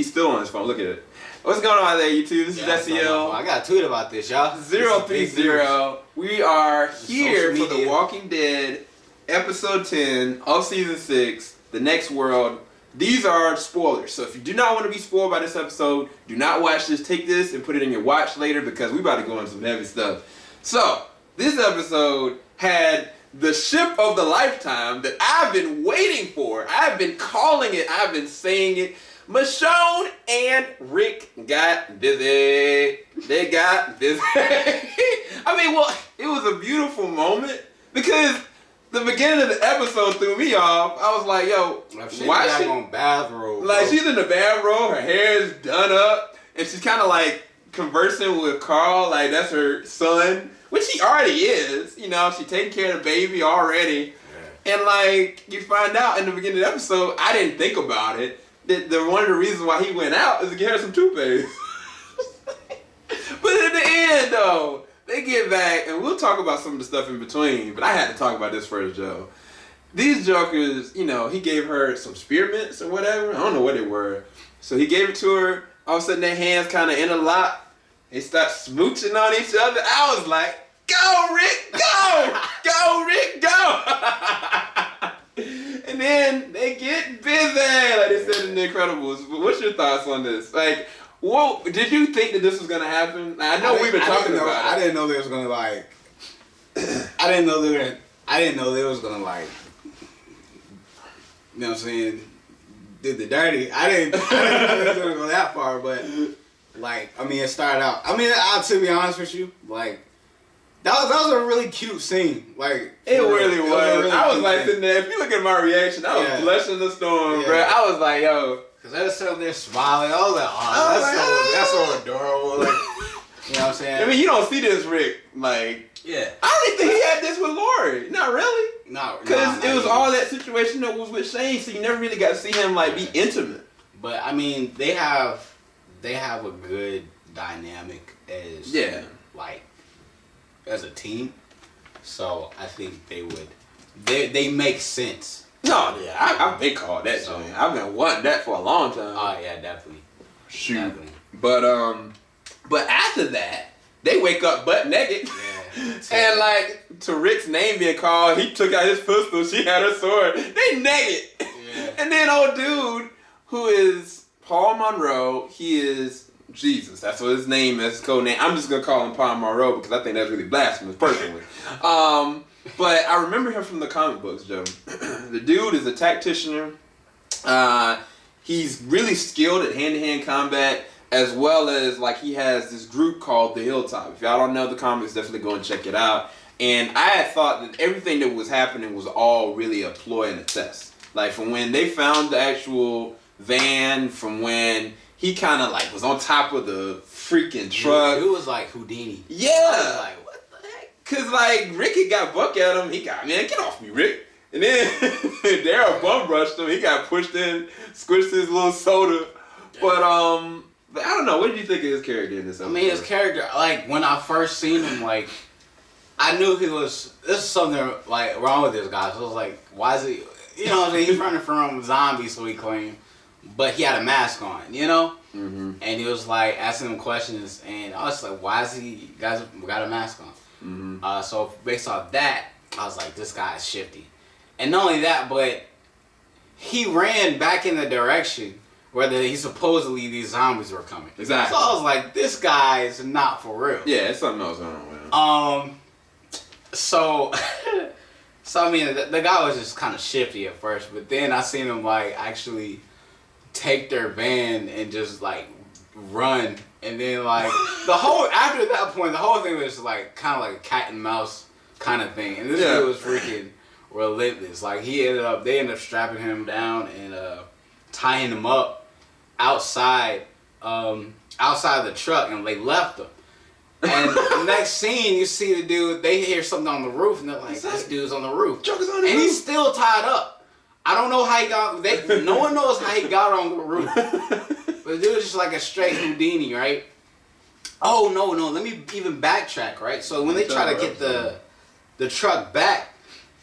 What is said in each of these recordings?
He's still on his phone. Look at it. What's going on there, YouTube? This is SEL. I got a tweet about this, y'all. 030. We are here for The Walking Dead, episode 10 of season 6, The Next World. These are spoilers, so if you do not want to be spoiled by this episode, do not watch this. Take this and put it in your watch later because we about to go into some heavy stuff. So, this episode had the ship of the lifetime that I've been waiting for. I've been calling it. I've been saying it. Michonne and Rick got busy. They got busy. I mean, well, it was a beautiful moment because the beginning of the episode threw me off. I was like, yo, why is she on bathrobe? Like, she's in the bathrobe, her hair is done up, and she's kind of like conversing with Carl, like that's her son, which he already is. You know, she's taking care of the baby already. Yeah. And like, you find out in the beginning of the episode, I didn't think about it, that one of the reasons why he went out is to get her some toothpaste. But in the end, though, they get back, and we'll talk about some of the stuff in between, but I had to talk about this first, Joe. These jokers, you know, he gave her some spearmints or whatever. I don't know what they were. So he gave it to her. All of a sudden, their hands kind of interlock. They start smooching on each other. I was like, go, Rick, go! Go, Rick, go! And then they get busy, like they said in The Incredibles. But what's your thoughts on this? Like, well, did you think that this was gonna happen? I know we've been talking about it. I didn't know they was gonna like. I didn't know they was gonna like. You know what I'm saying? Did the dirty. I didn't know they was gonna go that far, but like, I mean, it started out. I mean, to be honest with you, like that was a really cute scene. Like it really was. I was like sitting there. If you look at my reaction, I was blushing the storm, bro. I was like, yo. Cause I was sitting there smiling. I was like, oh, that's so adorable. Like, you know what I'm saying? I mean, you don't see this, Rick. Like, yeah. I didn't think he had this with Lori. Not really. No. Because it was all that situation that was with Shane, so you never really got to see him like be intimate. But I mean, they have a good dynamic as like as a team. So I think they make sense. No, yeah, I've been called that. So, I've been wanting that for a long time. Oh yeah, definitely. Shoot. Definitely. But after that, they wake up butt naked. Yeah. And like to Rick's name being called, he took out his pistol. She had her sword. They naked. Yeah. And then old dude who is Paul Monroe, he is Jesus. That's what his name is. His code name. I'm just gonna call him Paul Monroe because I think that's really blasphemous, personally. But I remember him from the comic books, Joe. The dude is a tactician. He's really skilled at hand-to-hand combat, as well as like he has this group called the Hilltop. If y'all don't know the comics, definitely go and check it out. And I had thought that everything that was happening was all really a ploy and a test. Like from when they found the actual van, from when he kind of like was on top of the freaking truck. It was like Houdini. Yeah. I was like, cause like Ricky got buck at him, he got, man, get off me, Rick. And then Daryl bum rushed him, he got pushed in, squished his little soda. But I don't know, what did you think of his character in this episode? I mean, his character, like when I first seen him, like I knew this is something like wrong with this guy. So I was like, why is he, you know what I'm saying? He's running from zombies, so he claimed, but he had a mask on, you know? Mm-hmm. And he was like asking him questions, and I was like, why is he got a mask on? Mm-hmm. So based off that, I was like, this guy is shifty. And not only that, but he ran back in the direction where these zombies were coming. Exactly. So I was like, this guy is not for real. Yeah, it's something else going on with him. So I mean, the guy was just kind of shifty at first, but then I seen him like actually take their van and just like run. And then like after that point, the whole thing was like kind of like a cat and mouse kind of thing. And this dude was freaking relentless. Like they ended up strapping him down and tying him up outside the truck, and they left him. And the next scene, you see the dude, they hear something on the roof, and they're like, this dude's on the roof. And he's still tied up. I don't know how he got, no one knows how he got on the roof. But the dude's just like a straight Houdini, right? Oh, no, let me even backtrack, right? So when they try to get the truck back,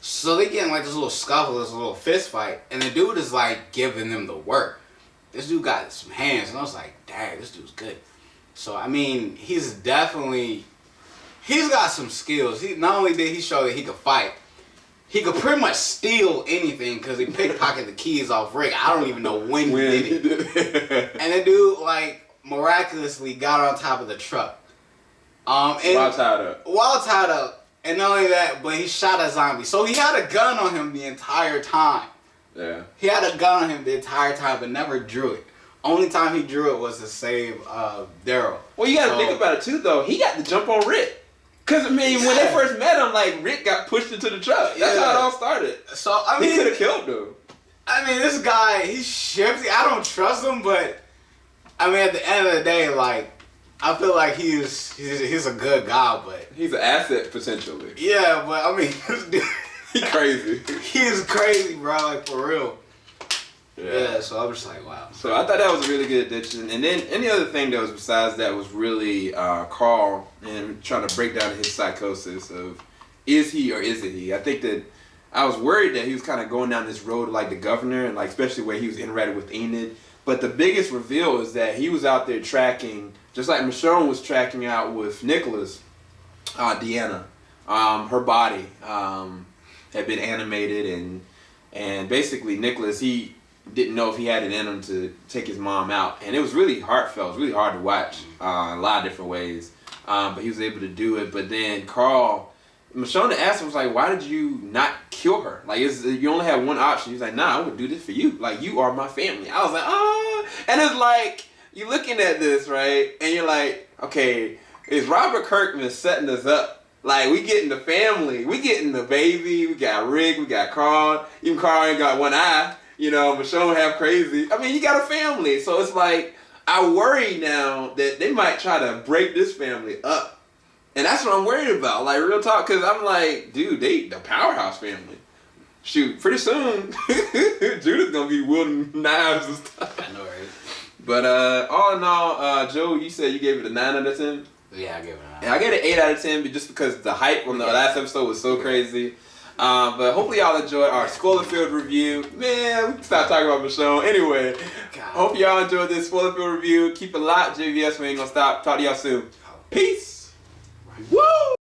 so they get in like this little scuffle, this little fist fight, and the dude is like giving them the work. this dude got some hands, and I was like, dang, this dude's good. So I mean, he's got some skills. Not only did he show that he could fight, he could pretty much steal anything because he pickpocketed the keys off Rick. I don't even know when he did it. And the dude like miraculously got on top of the truck. And while tied up. And not only that, but he shot a zombie. So he had a gun on him the entire time. Yeah. He had a gun on him the entire time, but never drew it. Only time he drew it was to save Daryl. Well, you got to think about it too, though. He got to jump on Rick. Because, I mean, when they first met him, like, Rick got pushed into the truck. That's how it all started. So, I mean... He could have killed him. I mean, this guy, he's shifty. I don't trust him, but... I mean, at the end of the day, like... I feel like he's a good guy, but... He's an asset, potentially. Yeah, but, I mean, this dude... He's crazy. He's crazy, bro, like, for real. Yeah, so I was just like, wow. So I thought that was a really good addition. And then any other thing that was besides that was really Carl and trying to break down his psychosis of is he or isn't he. I think that I was worried that he was kind of going down this road like the governor and like especially where he was interacting with Enid. But the biggest reveal is that he was out there tracking, just like Michonne was tracking out with Nicholas, Deanna. Her body had been animated and basically Nicholas, he didn't know if he had it in him to take his mom out. And it was really heartfelt. It was really hard to watch in a lot of different ways. But he was able to do it. But then Carl, Michonne asked him, was like, why did you not kill her? Like, you only had one option. He's like, nah, I would do this for you. Like, you are my family. I was like, ah. And it's like, you're looking at this, right? And you're like, okay, is Robert Kirkman setting us up? Like, we getting the family. We getting the baby. We got Rick. We got Carl. Even Carl ain't got one eye. You know, Michonne half crazy. I mean, you got a family. So it's like, I worry now that they might try to break this family up. And that's what I'm worried about. Like, real talk. Because I'm like, dude, they the powerhouse family. Shoot, pretty soon, Judith's going to be wielding knives and stuff. I know, right? But all in all, Joe, you said you gave it a 9 out of 10? Yeah, I gave it a 9. Yeah, I gave it an 8 out of 10 but just because the hype on the last episode was so crazy. But hopefully y'all enjoyed our spoiler-filled review. Man, we can stop talking about Michonne. Anyway, hope y'all enjoyed this spoiler-filled review. Keep it locked, JVS. We ain't gonna stop. Talk to y'all soon. Peace. Woo!